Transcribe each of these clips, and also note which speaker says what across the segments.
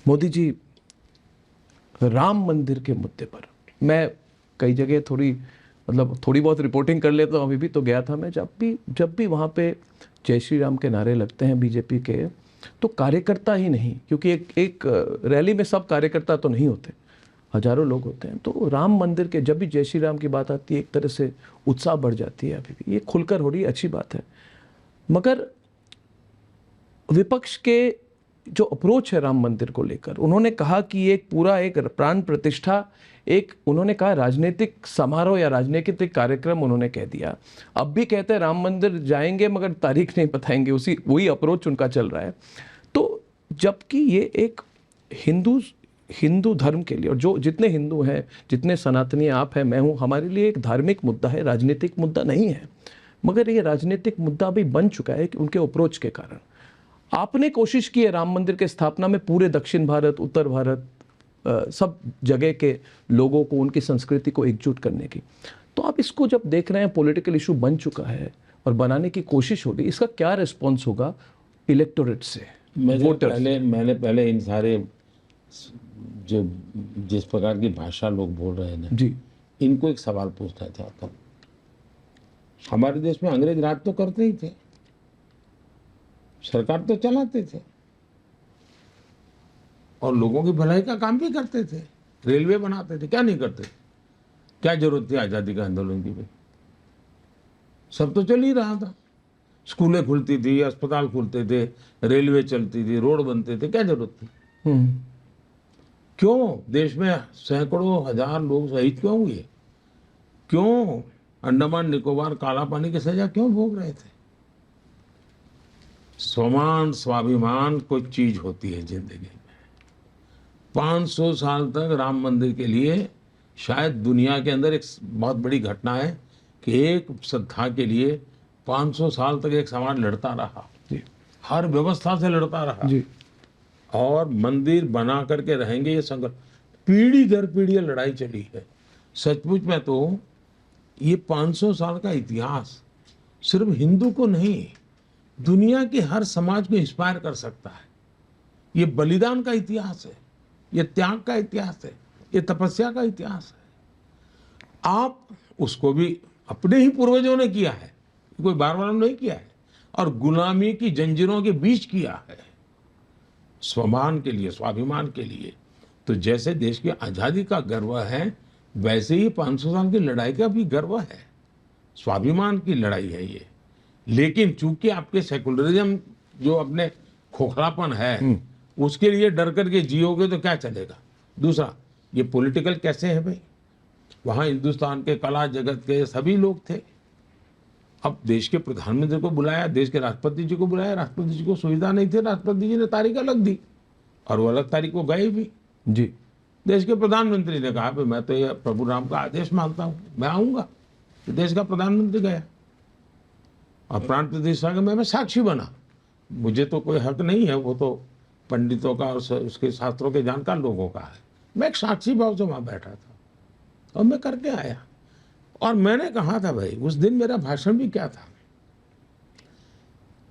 Speaker 1: मोदी जी, राम मंदिर के मुद्दे पर मैं कई जगह थोड़ी बहुत रिपोर्टिंग कर लेता हूँ। अभी भी तो गया था मैं, जब भी वहाँ पे जय श्री राम के नारे लगते हैं बीजेपी के, तो कार्यकर्ता ही नहीं, क्योंकि एक रैली में सब कार्यकर्ता तो नहीं होते, हजारों लोग होते हैं, तो राम मंदिर के जब भी जय श्री राम की बात आती है एक तरह से उत्साह बढ़ जाती है। अभी भी ये खुलकर हो रही है, अच्छी बात है। मगर विपक्ष के जो अप्रोच है राम मंदिर को लेकर, उन्होंने कहा कि ये एक प्राण प्रतिष्ठा, उन्होंने कहा राजनीतिक समारोह या राजनीतिक कार्यक्रम उन्होंने कह दिया। अब भी कहते हैं राम मंदिर जाएंगे मगर तारीख नहीं बताएंगे, वही अप्रोच उनका चल रहा है। तो जबकि ये एक हिंदू धर्म के लिए, और जो जितने हिंदू हैं, जितने सनातनी आप हैं, मैं हूँ, हमारे लिए एक धार्मिक मुद्दा है, राजनीतिक मुद्दा नहीं है। मगर ये राजनीतिक मुद्दा अभी बन चुका है कि उनके अप्रोच के कारण। आपने कोशिश की है राम मंदिर के स्थापना में पूरे दक्षिण भारत, उत्तर भारत, सब जगह के लोगों को, उनकी संस्कृति को एकजुट करने की। तो आप इसको जब देख रहे हैं पॉलिटिकल इशू बन चुका है और बनाने की कोशिश हो रही, इसका क्या रिस्पॉन्स होगा इलेक्टोरेट से, वोटर्स?
Speaker 2: मैंने पहले इन सारे जो जिस प्रकार की भाषा लोग बोल रहे हैं ना
Speaker 1: जी,
Speaker 2: इनको एक सवाल पूछना चाहता हूँ। हमारे देश में अंग्रेज राज तो करते ही थे, सरकार तो चलाते थे और लोगों की भलाई का काम भी करते थे, रेलवे बनाते थे, क्या नहीं करते? क्या जरूरत थी आजादी का आंदोलन की? भाई सब तो चल ही रहा था, स्कूलें खुलती थी, अस्पताल खुलते थे, रेलवे चलती थी, रोड बनते थे, क्या जरूरत थी? क्यों देश में सैकड़ों हजार लोग शहीद क्यों हुए? क्यों अंडमान निकोबार काला पानी की सजा क्यों भोग रहे थे? स्वाभिमान कोई चीज होती है जिंदगी में। 500 साल तक राम मंदिर के लिए शायद दुनिया के अंदर एक बहुत बड़ी घटना है कि एक श्रद्धा के लिए 500 साल तक एक समाज लड़ता रहा, हर व्यवस्था से लड़ता रहा
Speaker 1: जी।
Speaker 2: और मंदिर बना करके रहेंगे, ये संकल्प पीढ़ी दर पीढ़ी लड़ाई चली है। सचमुच में तो ये 500 साल का इतिहास सिर्फ हिंदू को नहीं, दुनिया के हर समाज को इंस्पायर कर सकता है। ये बलिदान का इतिहास है, ये त्याग का इतिहास है, ये तपस्या का इतिहास है। आप उसको भी अपने ही पूर्वजों ने किया है, कोई बार बार नहीं किया है, और गुलामी की जंजीरों के बीच किया है, स्वमान के लिए, स्वाभिमान के लिए। तो जैसे देश की आजादी का गर्व है, वैसे ही 500 साल की लड़ाई का भी गर्व है, स्वाभिमान की लड़ाई है ये। लेकिन चूंकि आपके सेकुलरिज्म जो अपने खोखलापन है उसके लिए डर करके जियोगे तो क्या चलेगा? दूसरा, ये पॉलिटिकल कैसे है भाई? वहां हिंदुस्तान के कला जगत के सभी लोग थे। अब देश के प्रधानमंत्री को बुलाया, देश के राष्ट्रपति जी को बुलाया, राष्ट्रपति जी को सुविधा नहीं थी, राष्ट्रपति जी ने तारीख अलग दी और वो अलग तारीख को गए भी
Speaker 1: जी।
Speaker 2: देश के प्रधानमंत्री ने कहा मैं तो ये प्रभु राम का आदेश मानता हूं, मैं आऊंगा। तो देश का प्रधानमंत्री गया और प्राण प्रतिष्ठा का मैं साक्षी बना। मुझे तो कोई हक नहीं है, वो तो पंडितों का और उसके शास्त्रों के जानकार लोगों का है। मैं एक साक्षी भाव से वहां बैठा था और मैं करके आया। और मैंने कहा था भाई, उस दिन मेरा भाषण भी क्या था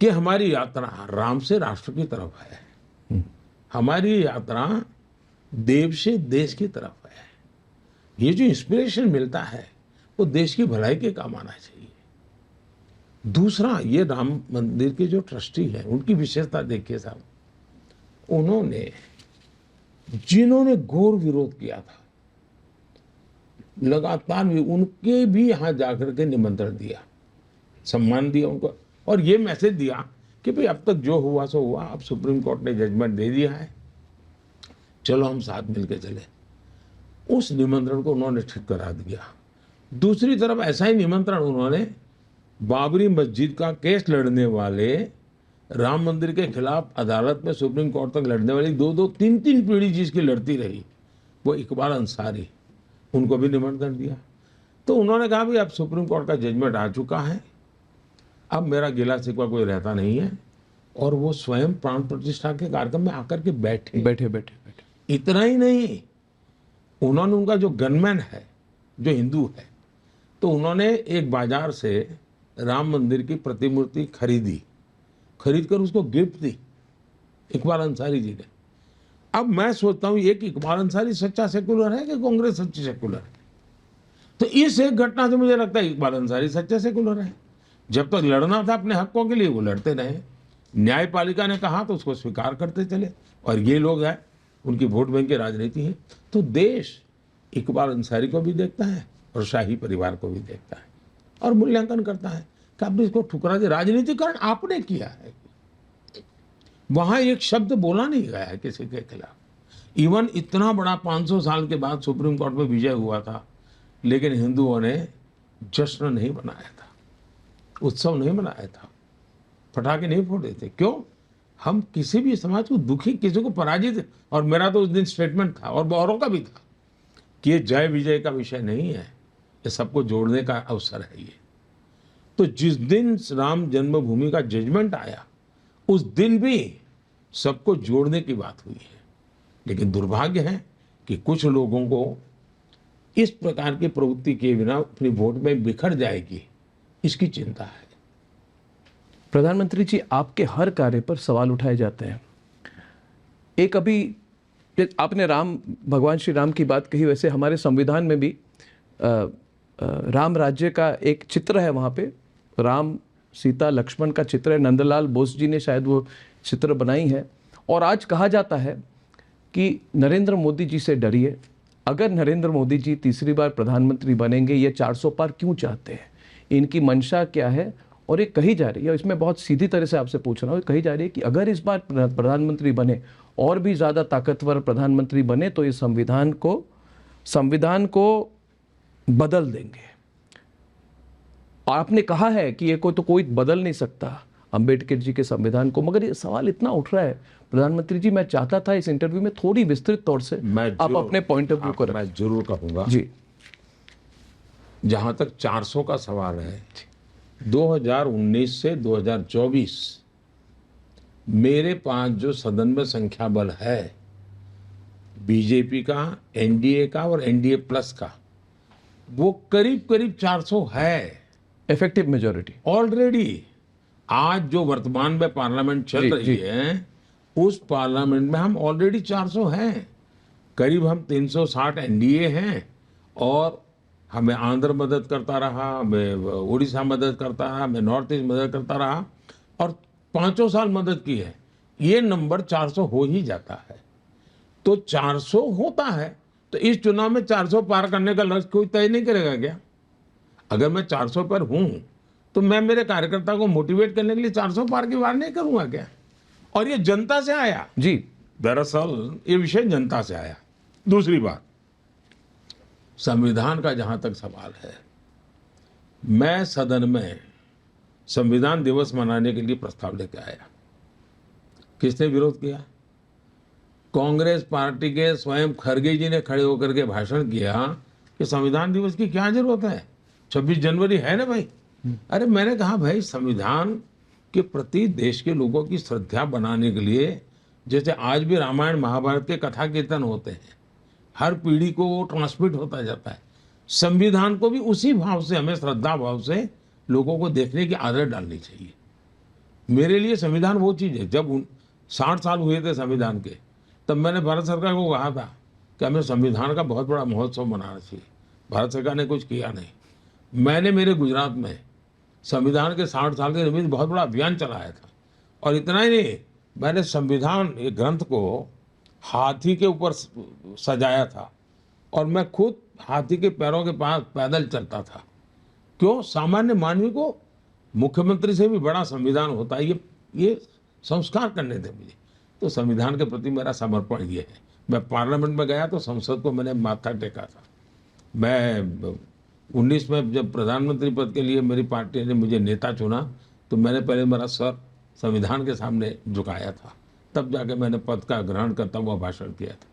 Speaker 2: कि हमारी यात्रा राम से राष्ट्र की तरफ है, हमारी यात्रा देव से देश की तरफ है। ये जो इंस्पिरेशन मिलता है वो देश की भलाई के काम आना चाहिए। दूसरा, ये राम मंदिर के जो ट्रस्टी हैं उनकी विशेषता देखिए साहब, उन्होंने जिन्होंने घोर विरोध किया था लगातार भी, उनके भी यहां जाकर के निमंत्रण दिया, सम्मान दिया उनको, और ये मैसेज दिया कि भाई अब तक जो हुआ सो हुआ, अब सुप्रीम कोर्ट ने जजमेंट दे दिया है, चलो हम साथ मिलकर चले। उस निमंत्रण को उन्होंने ठीक करा दिया। दूसरी तरफ ऐसा ही निमंत्रण उन्होंने बाबरी मस्जिद का केस लड़ने वाले, राम मंदिर के खिलाफ अदालत में सुप्रीम कोर्ट तक लड़ने वाली 2-2, 3-3 पीढ़ी जिसकी लड़ती रही, वो इकबाल अंसारी, उनको भी निमंत्रण दिया। तो उन्होंने कहा भी अब सुप्रीम कोर्ट का जजमेंट आ चुका है, अब मेरा गिला शिकवा कोई रहता नहीं है, और वो स्वयं प्राण प्रतिष्ठा के कार्यक्रम में आकर के बैठे। इतना ही नहीं, उन्होंने उनका जो गनमैन है जो हिंदू है, तो उन्होंने एक बाजार से राम मंदिर की प्रतिमूर्ति खरीद कर उसको गिफ्ट दी इकबाल अंसारी जी ने। अब मैं सोचता हूं एक इकबाल अंसारी सच्चा सेकुलर है कि कांग्रेस सच्ची सेकुलर है? तो इस एक घटना से मुझे लगता है इकबाल अंसारी सच्चा सेकुलर है। जब तक लड़ना था अपने हकों के लिए वो लड़ते रहे, न्यायपालिका ने कहा तो उसको स्वीकार करते चले, और ये लोग हैं उनकी वोट बैंक की राजनीति है। तो देश इकबाल अंसारी को भी देखता है और शाही परिवार को भी देखता है और मूल्यांकन करता है कि आपने इसको ठुकरा दिया। राजनीतिकरण आपने किया है, वहां एक शब्द बोला नहीं गया है किसी के खिलाफ। इवन इतना बड़ा 500 साल के बाद सुप्रीम कोर्ट में विजय हुआ था, लेकिन हिंदुओं ने जश्न नहीं मनाया था, उत्सव नहीं मनाया था, पटाखे नहीं फोड़े थे। क्यों? हम किसी भी समाज को दुखी, किसी को पराजित, और मेरा तो उस दिन स्टेटमेंट था और औरों का भी था कि ये जय विजय का विषय नहीं है, ये सबको जोड़ने का अवसर है ये। तो जिस दिन राम जन्मभूमि का जजमेंट आया उस दिन भी सबको जोड़ने की बात हुई है, लेकिन दुर्भाग्य है कि कुछ लोगों को इस प्रकार की प्रवृत्ति के बिना अपनी वोट में बिखर जाएगी, इसकी चिंता है।
Speaker 1: प्रधानमंत्री जी, आपके हर कार्य पर सवाल उठाए जाते हैं। एक अभी आपने भगवान श्री राम की बात कही, वैसे हमारे संविधान में भी राम राज्य का एक चित्र है, वहाँ पे राम सीता लक्ष्मण का चित्र है। नंदलाल बोस जी ने शायद वो चित्र बनाई है। और आज कहा जाता है कि नरेंद्र मोदी जी से डरिए, अगर नरेंद्र मोदी जी तीसरी बार प्रधानमंत्री बनेंगे, ये 400 पार क्यों चाहते हैं, इनकी मंशा क्या है। और ये कही जा रही है, इसमें बहुत सीधी तरह से आपसे पूछ रहा हूँ, कही जा रही है कि अगर इस बार प्रधानमंत्री बने और भी ज़्यादा ताकतवर प्रधानमंत्री बने तो ये संविधान को बदल देंगे। और आपने कहा है कि ये कोई बदल नहीं सकता अंबेडकर जी के संविधान को, मगर ये सवाल इतना उठ रहा है प्रधानमंत्री जी, मैं चाहता था इस इंटरव्यू में थोड़ी विस्तृत तौर से आप अपने पॉइंट ऑफ व्यू को
Speaker 2: मैं जरूर कहूंगा
Speaker 1: जी।
Speaker 2: जहां तक 400 का सवाल है, 2019 से 2024 मेरे पास जो सदन में संख्या बल है, बीजेपी का, एनडीए का और एनडीए प्लस का, वो करीब करीब 400 है
Speaker 1: इफेक्टिव मेजोरिटी
Speaker 2: ऑलरेडी। आज जो वर्तमान में पार्लियामेंट चल रही है, उस पार्लियामेंट में हम ऑलरेडी 400 हैं। करीब हम 360 एनडीए हैं, और हमें आंध्र मदद करता रहा, हमें उड़ीसा मदद करता रहा, हमें नॉर्थ ईस्ट मदद करता रहा, और 5 साल मदद की है। ये नंबर 400 हो ही जाता है। तो 400 होता है, तो इस चुनाव में 400 पार करने का लक्ष्य कोई तय नहीं करेगा क्या? अगर मैं 400 पर हूं तो मैं मेरे कार्यकर्ता को मोटिवेट करने के लिए 400 पार की बात नहीं करूंगा क्या? और ये जनता से आया
Speaker 1: जी,
Speaker 2: दरअसल ये विषय जनता से आया। दूसरी बात, संविधान का जहां तक सवाल है, मैं सदन में संविधान दिवस मनाने के लिए प्रस्ताव लेकर आया। किसने विरोध किया? कांग्रेस पार्टी के स्वयं खड़गे जी ने खड़े होकर के भाषण किया कि संविधान दिवस की क्या जरूरत है, 26 जनवरी है ना भाई। अरे मैंने कहा भाई, संविधान के प्रति देश के लोगों की श्रद्धा बनाने के लिए, जैसे आज भी रामायण महाभारत के कथा कीर्तन होते हैं, हर पीढ़ी को वो ट्रांसमिट होता जाता है, संविधान को भी उसी भाव से, हमें श्रद्धा भाव से लोगों को देखने की आदत डालनी चाहिए। मेरे लिए संविधान वो चीज़ है। जब 60 साल हुए थे संविधान के, तब मैंने भारत सरकार को कहा था कि हमें संविधान का बहुत बड़ा महोत्सव मनाना चाहिए। भारत सरकार ने कुछ किया नहीं। मैंने मेरे गुजरात में संविधान के 60 साल के निमित्त बहुत बड़ा अभियान चलाया था, और इतना ही नहीं, मैंने संविधान एक ग्रंथ को हाथी के ऊपर सजाया था, और मैं खुद हाथी के पैरों के पास पैदल चलता था। क्यों? सामान्य मानवी को मुख्यमंत्री से भी बड़ा संविधान होता है, ये संस्कार करने थे मुझे। तो संविधान के प्रति मेरा समर्पण ये है। मैं पार्लियामेंट में गया तो संसद को मैंने माथा टेका था। मैं 19 में जब प्रधानमंत्री पद के लिए मेरी पार्टी ने मुझे नेता चुना, तो मैंने पहले मेरा सर संविधान के सामने झुकाया था, तब जाके मैंने पद का ग्रहण करता हुआ भाषण किया था।